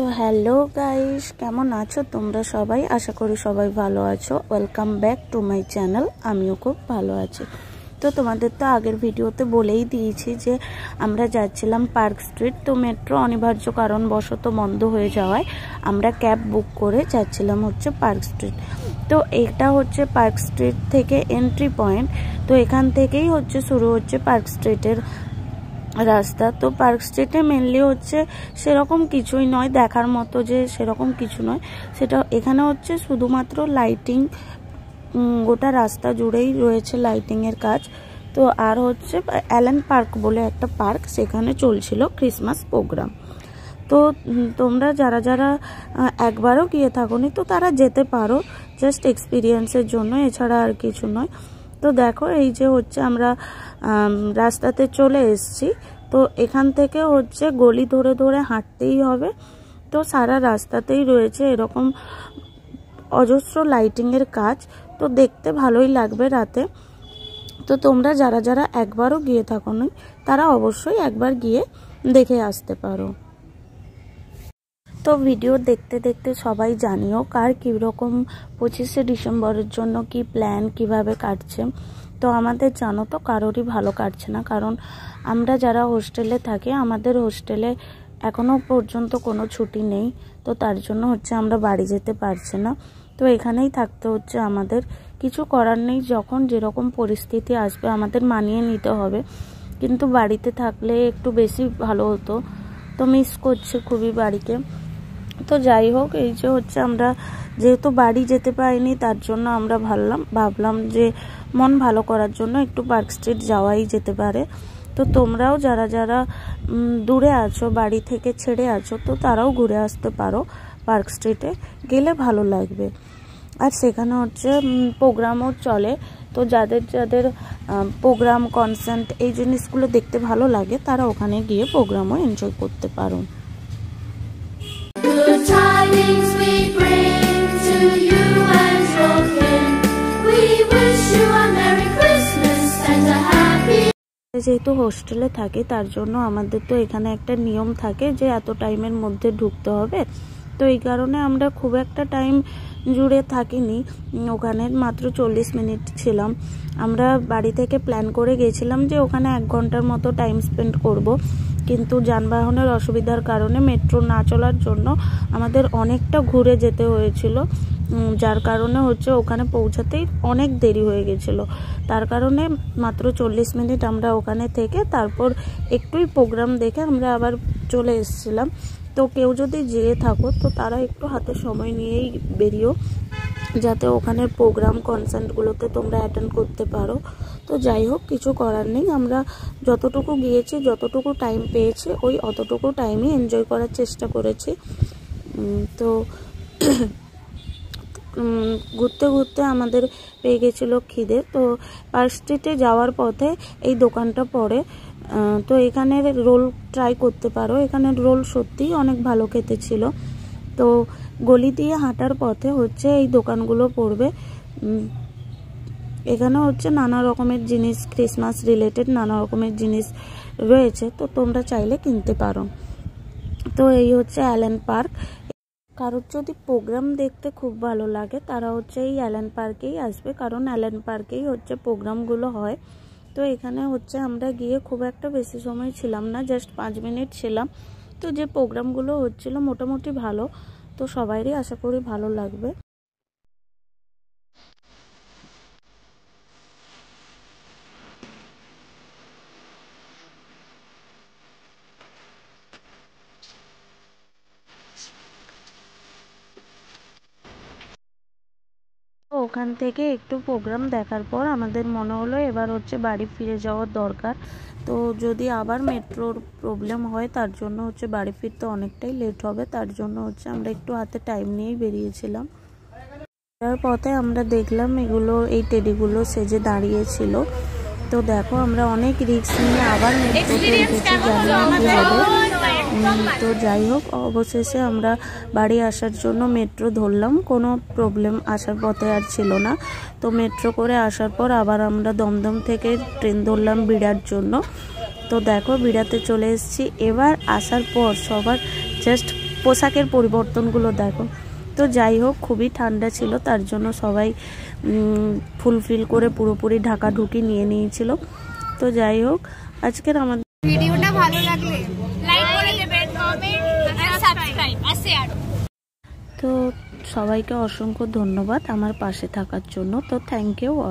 তো hello guys, কেমন আছো তোমরা সবাই? আশা করি সবাই ভালো আছো। Welcome back to my channel. আমিও খুব ভালো আছি। তো তোমাদের তো আগের ভিডিওতে বলেই দিয়েছি যে আমরা যাচ্ছিলাম পার্ক স্ট্রিট। তো মেট্রো অনিবার্য কারণবশত বন্ধ হয়ে যাওয়ায় আমরা ক্যাব বুক করে যাচ্ছিলাম হচ্ছে পার্ক স্ট্রিট। তো এটা হচ্ছে পার্ক স্ট্রিট থেকে এন্ট্রি পয়েন্ট। তো এখান থেকেই হচ্ছে শুরু হচ্ছে পার্ক স্ট্রিটের রাস্তা। তো পার্ক স্ট্রিটে মেনলি হচ্ছে সেরকম কিছুই নয় দেখার মতো, যে সেরকম কিছু নয়। সেটা এখানে হচ্ছে শুধুমাত্র লাইটিং, গোটা রাস্তা জুড়েই রয়েছে লাইটিংয়ের কাজ। তো আর হচ্ছে অ্যালেন পার্ক বলে একটা পার্ক, সেখানে চলছিল ক্রিসমাস প্রোগ্রাম। তো তোমরা যারা যারা একবারও গিয়ে থাকোনি তো তারা যেতে পারো, জাস্ট এক্সপিরিয়েন্সের জন্য, এছাড়া আর কিছু নয়। তো দেখো এই যে হচ্ছে আমরা রাস্তাতে চলে এসেছি। তো এখান থেকে হচ্ছে গলি ধরে ধরে হাঁটতেই হবে। তো সারা রাস্তাতেই রয়েছে এরকম অজস্র লাইটিংয়ের কাজ। তো দেখতে ভালোই লাগবে রাতে। তো তোমরা যারা যারা একবারও গিয়ে থাকো না তারা অবশ্যই একবার গিয়ে দেখে আসতে পারো। তো ভিডিও দেখতে দেখতে সবাই জানিও কার কীরকম 25শে ডিসেম্বরের জন্য কি প্ল্যান, কিভাবে কাটছে। তো আমাদের জানো তো কারোরই ভালো কাটছে না, কারণ আমরা যারা হোস্টেলে থাকি আমাদের হোস্টেলে এখনও পর্যন্ত কোনো ছুটি নেই। তো তার জন্য হচ্ছে আমরা বাড়ি যেতে পারছি না। তো এখানেই থাকতে হচ্ছে আমাদের, কিছু করার নেই। যখন যেরকম পরিস্থিতি আসবে আমাদের মানিয়ে নিতে হবে। কিন্তু বাড়িতে থাকলে একটু বেশি ভালো হতো। তো মিস করছে খুবই বাড়িকে। তো যাই হোক, এই যে হচ্ছে আমরা যেহেতু বাড়ি যেতে পারিনি তার জন্য আমরা ভাবলাম যে মন ভালো করার জন্য একটু পার্ক স্ট্রিট যাওয়াই যেতে পারে। তো তোমরাও যারা যারা দূরে আছো, বাড়ি থেকে ছেড়ে আছো, তো তারাও ঘুরে আসতে পারো। পার্ক স্ট্রিটে গেলে ভালো লাগবে। আর সেখানে হচ্ছে প্রোগ্রামও চলে। তো যাদের যাদের প্রোগ্রাম, কনসার্ট এই জিনিসগুলো দেখতে ভালো লাগে তারা ওখানে গিয়ে প্রোগ্রামও এনজয় করতে পারো। Good tidings we bring to you and your kin. We wish you a Merry Christmas and a Happy. যেহেতু হোস্টেলে থাকি তার জন্য আমাদের তো এখানে একটা নিয়ম থাকে যে এত টাইমের মধ্যে ঢুকতে হবে। তো এই কারণে আমরা খুব একটা টাইম জুড়ে থাকিনি ওখানে, মাত্র 40 মিনিট ছিলাম। আমরা বাড়ি থেকে প্ল্যান করে গেছিলাম যে ওখানে 1 ঘন্টার মতো টাইম স্পেন্ড করব, কিন্তু যানবাহনের অসুবিধার কারণে, মেট্রো না চলার জন্য আমাদের অনেকটা ঘুরে যেতে হয়েছিল। যার কারণে হচ্ছে ওখানে পৌঁছাতেই অনেক দেরি হয়ে গেছিলো। তার কারণে মাত্র 40 মিনিট আমরা ওখানে থেকে তারপর একটুই প্রোগ্রাম দেখে আমরা আবার চলে এসেছিলাম। তো কেউ যদি যেয়ে থাকো তো তারা একটু হাতে সময় নিয়েই বেরিও, যাতে ওখানের প্রোগ্রাম, কনসার্টগুলোতে তোমরা অ্যাটেন্ড করতে পারো। তো যাই হোক, কিছু করার নেই। আমরা যতটুকু গিয়েছি, যতটুকু টাইম পেয়েছি, ওই অতটুকু টাইমই এনজয় করার চেষ্টা করেছি। তো ঘুরতে ঘুরতে আমাদের পেয়ে গেছিলো খিদে। তো পার্ক স্ট্রিটে যাওয়ার পথে এই দোকানটা পড়ে। তো এখানের রোল ট্রাই করতে পারো। এখানের রোল সত্যিই অনেক ভালো খেতে ছিল। তো গলি দিয়ে হাঁটার পথে হচ্ছে এই দোকানগুলো পড়বে। এখানে হচ্ছে নানা রকমের জিনিস, ক্রিসমাস রিলেটেড নানা রকমের জিনিস রয়েছে। তো তোমরা চাইলে কিনতে পারো। তো এই হচ্ছে অ্যালেন পার্ক। কারোর যদি প্রোগ্রাম দেখতে খুব ভালো লাগে তারা হচ্ছে এই অ্যালেন পার্কেই আসবে, কারণ অ্যালেন পার্কেই হচ্ছে প্রোগ্রামগুলো হয়। তো এখানে হচ্ছে আমরা গিয়ে খুব একটা বেশি সময় ছিলাম না, জাস্ট 5 মিনিট ছিলাম। তো যে প্রোগ্রামগুলো হচ্ছিল মোটামুটি ভালো। তো সবাইরই আশা করি ভালো লাগবে। ওখান থেকে একটু প্রোগ্রাম দেখার পর আমাদের মনে হলো এবার হচ্ছে বাড়ি ফিরে যাওয়ার দরকার। তো যদি আবার মেট্রোর প্রবলেম হয় তার জন্য হচ্ছে বাড়ি ফিরতে অনেকটাই লেট হবে। তার জন্য হচ্ছে আমরা একটু হাতে টাইম নিয়েই বেরিয়েছিলাম। তার পথে আমরা দেখলাম এগুলো, এই টেডিগুলো সেজে দাঁড়িয়েছিল। তো দেখো আমরা অনেক রিস্ক নিয়ে আবার মেট্রোতে উঠেছি, জানি না কি হবে। তো যাই হোক, অবশেষে আমরা বাড়ি আসার জন্য মেট্রো ধরলাম। কোনো প্রবলেম আসার পথে আর ছিল না। তো মেট্রো করে আসার পর আবার আমরা দমদম থেকে ট্রেন ধরলাম বিড়ার জন্য। তো দেখো বিড়াতে চলে এসেছি। এবার আসার পর সবার জাস্ট পোশাকের পরিবর্তনগুলো দেখো। তো যাই হোক, খুবই ঠান্ডা ছিল, তার জন্য সবাই ফুলফিল করে পুরোপুরি ঢাকাঢুকি নিয়ে নিয়েছিল। তো যাই হোক, আজকের আমাদের ভিডিওটা ভালো লাগলে লাইক করে দেবেন, কমেন্ট আর সাবস্ক্রাইব আর শেয়ার। তো সবাইকে অসংখ্য ধন্যবাদ আমার পাশে থাকার জন্য। তো থ্যাংক ইউ অল।